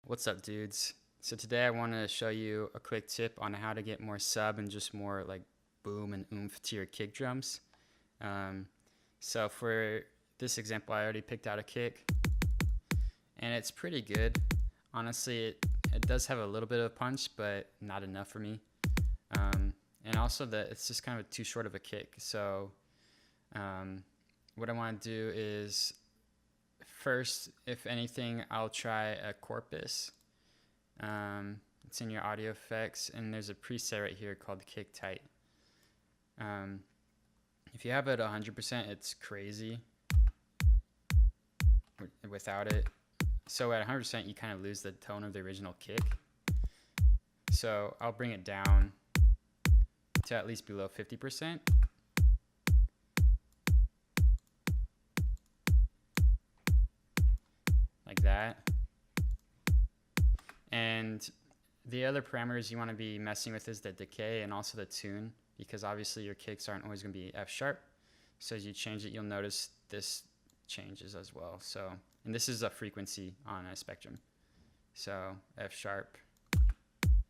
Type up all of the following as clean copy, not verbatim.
What's up, dudes? So today I want to show you a quick tip on how to get more sub and just more like boom and oomph to your kick drums. Um, so for this example, I already picked out a kick, and it's pretty good. Honestly, it does have a little bit of punch, but not enough for me. And also that it's just kind of too short of a kick. So what I want to do is first, if anything, I'll try a Corpus. It's in your audio effects, and there's a preset right here called Kick Tight. If you have it 100%, it's crazy without it. So at 100%, you kind of lose the tone of the original kick. So I'll bring it down to at least below 50%. Like that. And the other parameters you want to be messing with is the decay and also the tune, because obviously your kicks aren't always going to be F sharp. So as you change it, you'll notice this changes as well. So, and this is a frequency on a spectrum. So F sharp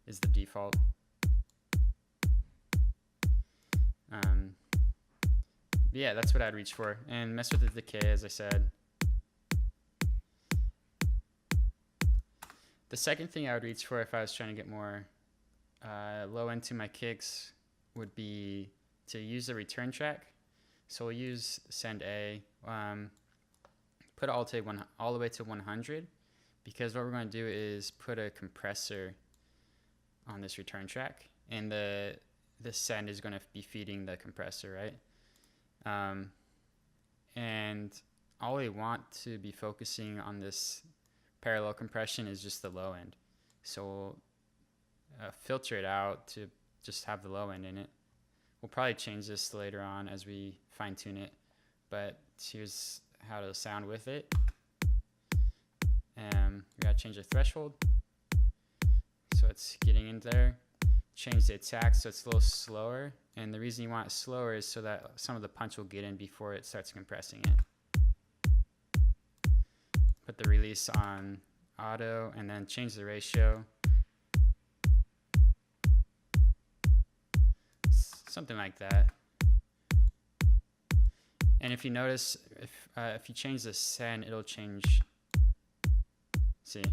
is the default. Yeah, that's what I'd reach for. And mess with the decay, as I said. The second thing I would reach for if I was trying to get more low end to my kicks would be to use the return track. So we'll use send A, put it all the way to 100, because what we're going to do is put a compressor on this return track, and the send is going to be feeding the compressor, right? And all we want to be focusing on this parallel compression is just the low end. So we'll filter it out to just have the low end in it. We'll probably change this later on as we fine tune it, but here's how to sound with it. We gotta change the threshold so it's getting in there. Change the attack so it's a little slower, and the reason you want it slower is so that some of the punch will get in before it starts compressing it. Put the release on auto and then change the ratio. Something like that. And if you notice, if you change the send, it'll change. See?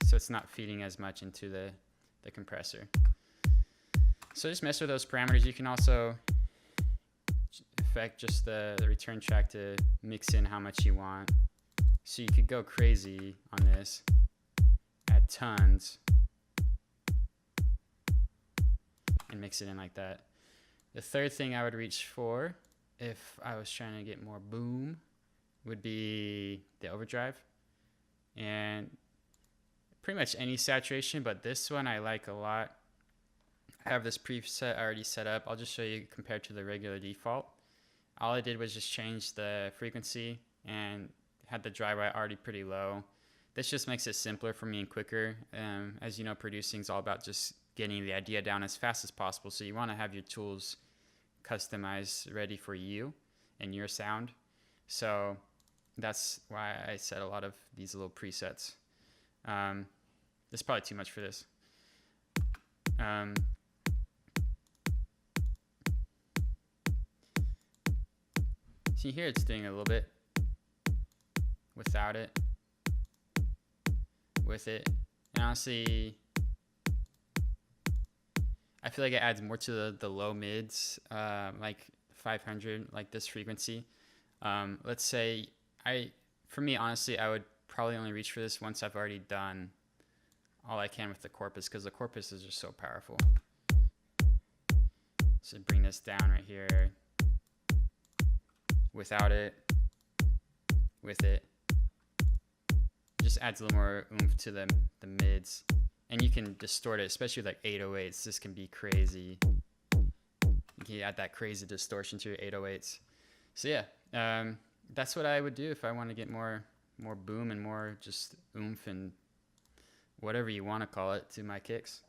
So it's not feeding as much into the compressor. So just mess with those parameters. You can also affect just the return track to mix in how much you want. So you could go crazy on this, add tons, and mix it in like that. The third thing I would reach for if I was trying to get more boom would be the overdrive. And pretty much any saturation, but this one I like a lot. I have this preset already set up. I'll just show you compared to the regular default. All I did was just change the frequency and had the dry ride already pretty low. This just makes it simpler for me and quicker. As you know, producing is all about just getting the idea down as fast as possible. So you want to have your tools customized, ready for you and your sound. So that's why I set a lot of these little presets. There's probably too much for this. See here, it's doing a little bit without it, with it, and honestly, I feel like it adds more to the low mids, like 500, like this frequency. Let's say for me, honestly, I would probably only reach for this once I've already done all I can with the Corpus, because the Corpus is just so powerful. So bring this down right here, without it, with it. Just adds a little more oomph to the mids, and you can distort it, especially with like 808s. This can be crazy. You can add that crazy distortion to your 808s. So yeah, that's what I would do if I want to get more boom and more just oomph and whatever you want to call it to my kicks.